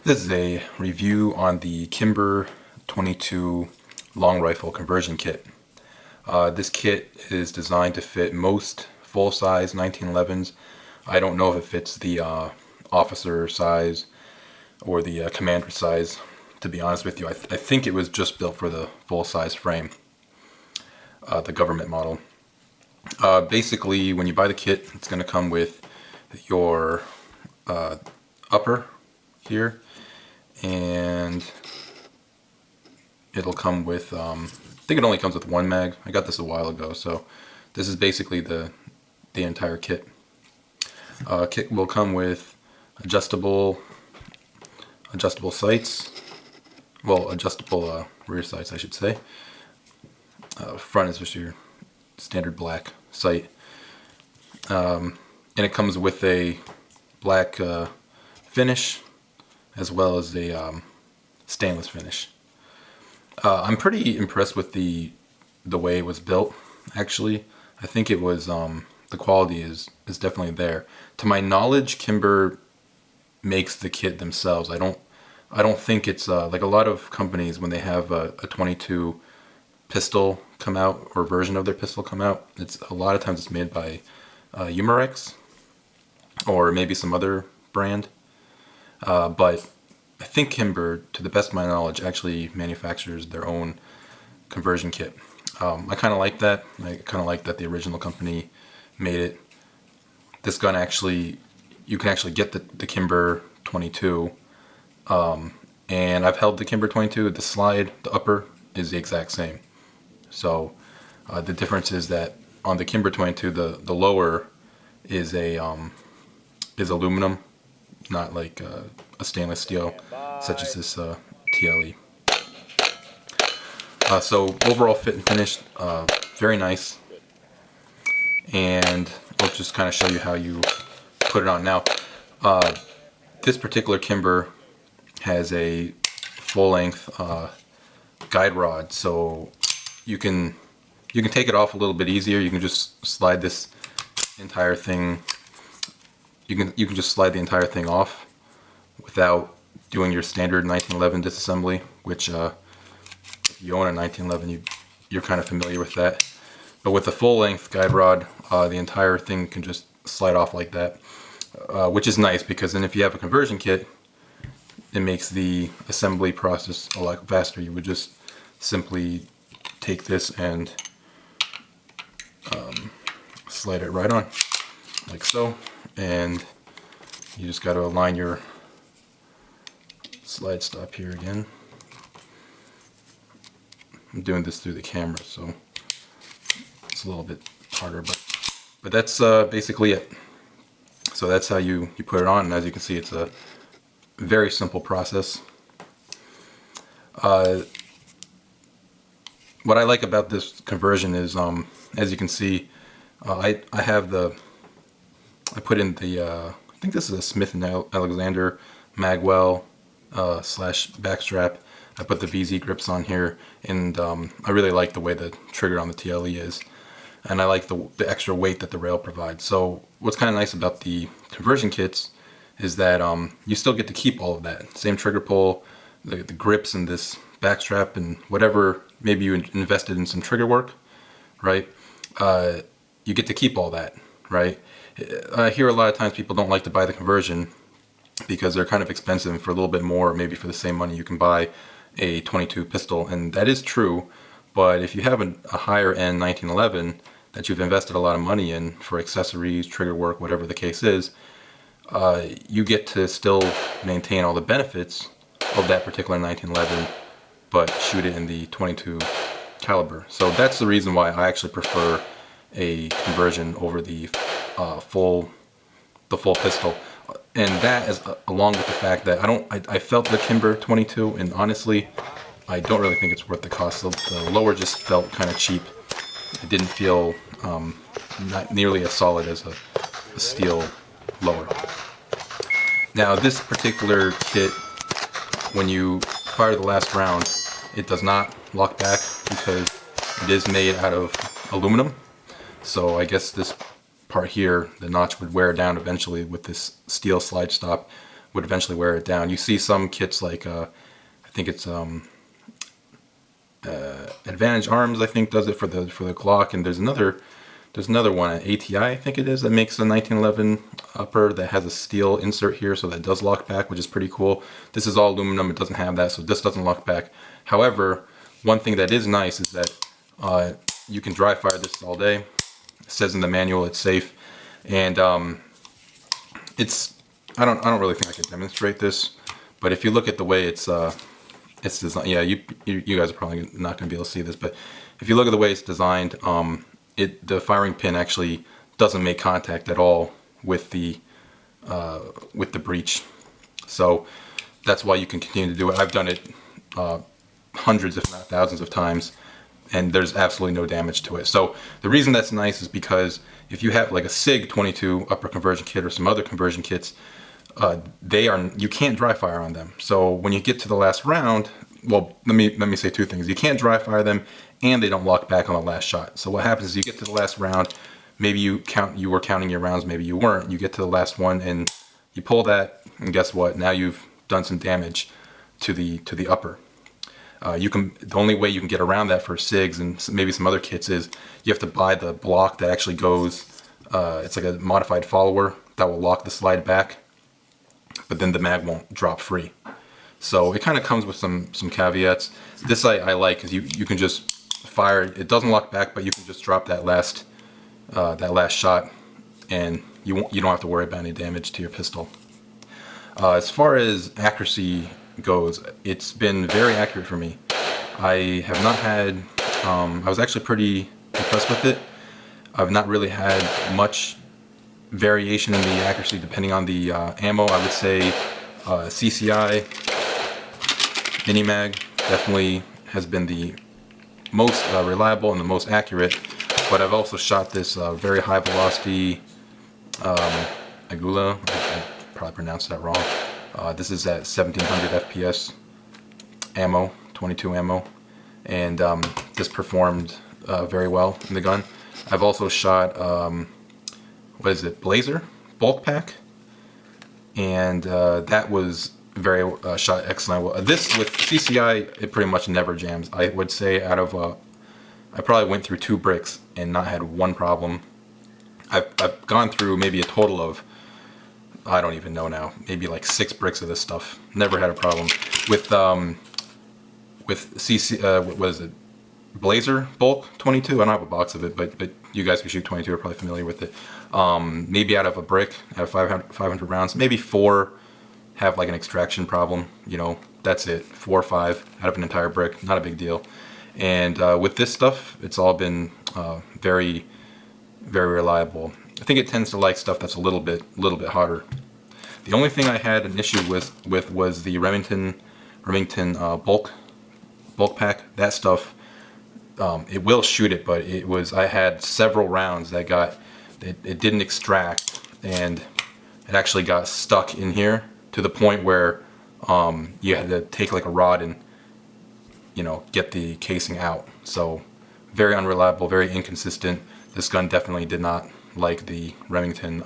This is a review on the Kimber 22 long rifle conversion kit. This kit is designed to fit most full-size 1911s. I don't know if it fits the officer size or the commander size, to be honest with you. I think it was just built for the full-size frame, the government model. Basically, when you buy the kit, it's going to come with your upper here, and it'll come with I think it only comes with one mag. I got this a while ago, so this is basically the entire kit. Kit will come with adjustable sights, well, adjustable rear sights, I should say. Front is just your standard black sight, and it comes with a black finish as well as a stainless finish. I'm pretty impressed with the way it was built. Actually, I think it was the quality is definitely there. To my knowledge, Kimber makes the kit themselves. I don't think it's like a lot of companies when they have a 22 pistol come out, or version of their pistol come out. It's a lot of times it's made by Umarex or maybe some other brand. But I think Kimber, to the best of my knowledge, actually manufactures their own conversion kit. I kind of like that. I kind of like that the original company made it. This gun actually, you can actually get the Kimber 22, and I've held the Kimber 22. The slide, the upper, is the exact same. So the difference is that on the Kimber 22, the lower is aluminum, not like a stainless steel, such as this TLE. So overall fit and finish, very nice. And I'll just kind of show you how you put it on. Now, this particular Kimber has a full-length guide rod, so you can take it off a little bit easier. You can just slide this entire thing. You can just slide the entire thing off without doing your standard 1911 disassembly, which if you own a 1911, you're kind of familiar with that. But with the full-length guide rod, the entire thing can just slide off like that, which is nice, because then if you have a conversion kit, it makes the assembly process a lot faster. You would just simply take this and slide it right on, like so, and you just got to align your slide stop here again. I'm doing this through the camera, so it's a little bit harder, but that's basically it. So that's how you put it on, and as you can see, it's a very simple process. What I like about this conversion is, as you can see, I put in the I think this is a Smith & Alexander Magwell slash backstrap. I put the VZ grips on here, and I really like the way the trigger on the TLE is, and I like the extra weight that the rail provides. So what's kind of nice about the conversion kits is that you still get to keep all of that. Same trigger pull, the grips, and this backstrap, and whatever maybe you invested in some trigger work, right? You get to keep all that, right? I hear a lot of times people don't like to buy the conversion because they're kind of expensive, and for a little bit more, maybe for the same money, you can buy a 22 pistol, and that is true. But if you have a higher end 1911 that you've invested a lot of money in for accessories, trigger work, whatever the case is, you get to still maintain all the benefits of that particular 1911, but shoot it in the 22 caliber. So that's the reason why I actually prefer a conversion over the full pistol. And that is along with the fact that I felt the Kimber 22, and honestly, I don't really think it's worth the cost. The lower just felt kind of cheap. It didn't feel not nearly as solid as a steel lower. Now this particular kit, when you fire the last round, it does not lock back because it is made out of aluminum. So I guess this part here, the notch would wear down eventually with this steel slide stop, would eventually wear it down. You see some kits like I think it's Advantage Arms, I think, does it for the Glock, and there's another one at ATI, I think it is, that makes a 1911 upper that has a steel insert here, so that does lock back, which is pretty cool. This is all aluminum, it doesn't have that, so this doesn't lock back. However, one thing that is nice is that you can dry fire this all day. It says in the manual it's safe, and it's I don't really think I can demonstrate this, but if you look at the way it's designed, yeah, you guys are probably not going to be able to see this, but if you look at the way it's designed, the firing pin actually doesn't make contact at all with the breech, so that's why you can continue to do it. I've done it hundreds, if not thousands, of times, and there's absolutely no damage to it. So the reason that's nice is because if you have like a SIG 22 upper conversion kit or some other conversion kits, you can't dry fire on them. So when you get to the last round, well, let me say two things. You can't dry fire them, and they don't lock back on the last shot. So what happens is you get to the last round, maybe you were counting your rounds, maybe you weren't. You get to the last one and you pull that, and guess what? Now you've done some damage to the upper. The only way you can get around that for SIGs and maybe some other kits is you have to buy the block that actually goes. It's like a modified follower that will lock the slide back, but then the mag won't drop free. So it kind of comes with some caveats. This I like because you can just fire. It doesn't lock back, but you can just drop that last shot, and you don't have to worry about any damage to your pistol. As far as accuracy goes, it's been very accurate for me. I have not had. I was actually pretty impressed with it. I've not really had much variation in the accuracy depending on the ammo. I would say CCI Mini Mag definitely has been the most reliable and the most accurate, but I've also shot this very high velocity Agula. I probably pronounced that wrong. This is at 1700 FPS ammo, 22 ammo, and this performed very well in the gun. I've also shot what is it, Blazer Bulk Pack, and that was very shot excellent. This with CCI, it pretty much never jams. I would say out of I probably went through 2 bricks and not had one problem. I've gone through maybe a total of, I don't even know now, maybe like 6 bricks of this stuff. Never had a problem with CC. What is it? Blazer Bulk 22. I don't have a box of it, but you guys who shoot 22 are probably familiar with it. Maybe out of a brick, out of 500 rounds, maybe 4 have like an extraction problem. You know, that's it. 4 or 5 out of an entire brick, not a big deal. And with this stuff, it's all been very, very reliable. I think it tends to like stuff that's a little bit hotter. The only thing I had an issue with was the Remington Bulk Pack. That stuff, it will shoot it, but I had several rounds that it didn't extract, and it actually got stuck in here to the point where you had to take like a rod and get the casing out. So very unreliable, very inconsistent. This gun definitely did not like the Remington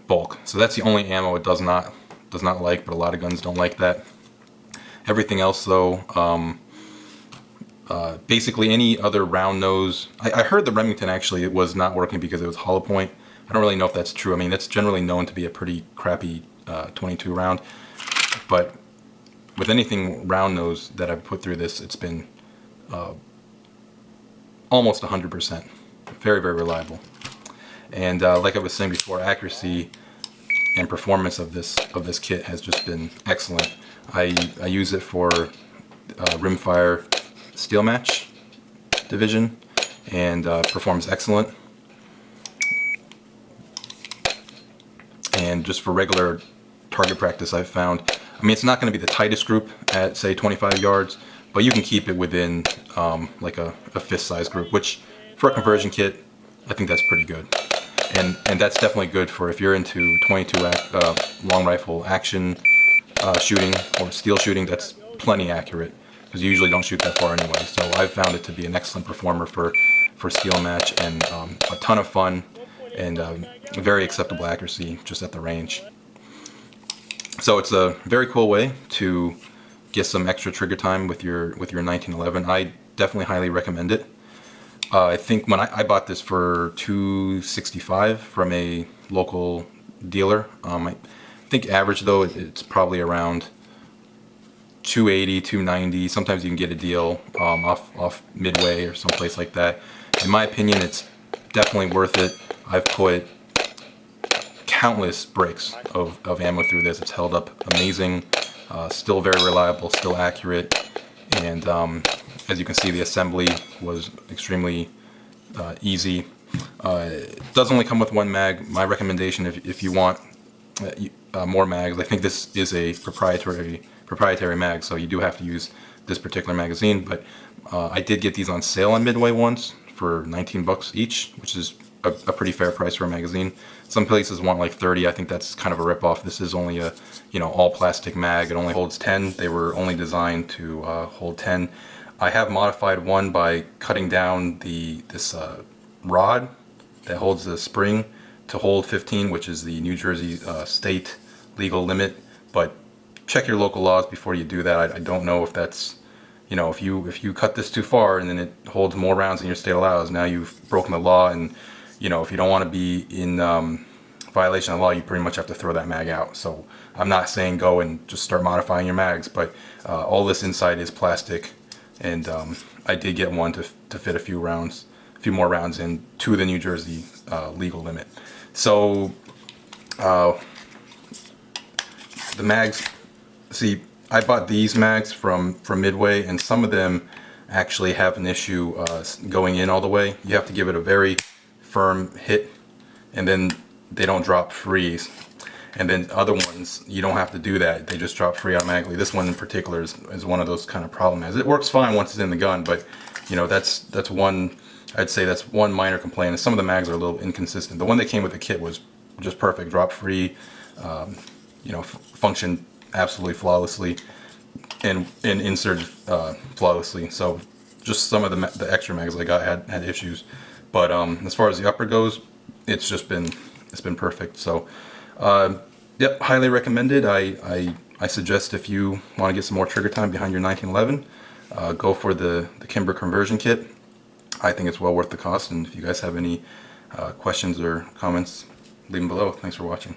Bulk. So that's the only ammo it does not like, but a lot of guns don't like that. Everything else though, basically any other round nose. I heard the Remington actually it was not working because it was hollow point. I don't really know if that's true. I mean, that's generally known to be a pretty crappy 22 round, but with anything round nose that I've put through this, it's been almost 100%. Very, very reliable. And like I was saying before, accuracy and performance of this kit has just been excellent. I use it for rimfire steel match division, and performs excellent. And just for regular target practice, I've found, I mean, it's not going to be the tightest group at say 25 yards, but you can keep it within like a fist size group, which for a conversion kit, I think that's pretty good. And that's definitely good for if you're into 22 long rifle action shooting or steel shooting. That's plenty accurate because you usually don't shoot that far anyway. So I've found it to be an excellent performer for steel match, and a ton of fun and very acceptable accuracy just at the range. So it's a very cool way to get some extra trigger time with your 1911. I definitely highly recommend it. I think when I bought this for $265 from a local dealer. I think average though it's probably around 280, 290. Sometimes you can get a deal off Midway or someplace like that. In my opinion, it's definitely worth it. I've put countless breaks of ammo through this. It's held up amazing, still very reliable, still accurate, and as you can see, the assembly was extremely easy. It does only come with one mag. My recommendation, if you want more mags, I think this is a proprietary mag, so you do have to use this particular magazine. But I did get these on sale on Midway once for 19 bucks each, which is a pretty fair price for a magazine. Some places want like 30. I think that's kind of a ripoff. This is only a all plastic mag. It only holds 10. They were only designed to hold 10. I have modified one by cutting down this rod that holds the spring to hold 15, which is the New Jersey state legal limit. But check your local laws before you do that. I don't know if that's, if you cut this too far and then it holds more rounds than your state allows, now you've broken the law. And if you don't want to be in violation of the law, you pretty much have to throw that mag out. So I'm not saying go and just start modifying your mags, but all this inside is plastic, and I did get one to fit a few more rounds in to the New Jersey legal limit. So the mags, see, I bought these mags from Midway, and some of them actually have an issue going in all the way. You have to give it a very firm hit, and then they don't drop free. And then other ones, you don't have to do that. They just drop free automatically. This one in particular is one of those kind of problems. It works fine once it's in the gun, but that's one, I'd say that's one minor complaint. And some of the mags are a little inconsistent. The one that came with the kit was just perfect, drop free, functioned absolutely flawlessly, and inserted flawlessly. So just some of the extra mags I got had issues, but as far as the upper goes, it's been perfect. So yep, highly recommended. I suggest if you want to get some more trigger time behind your 1911, go for the Kimber conversion kit. I think it's well worth the cost. And if you guys have any questions or comments, leave them below. Thanks for watching.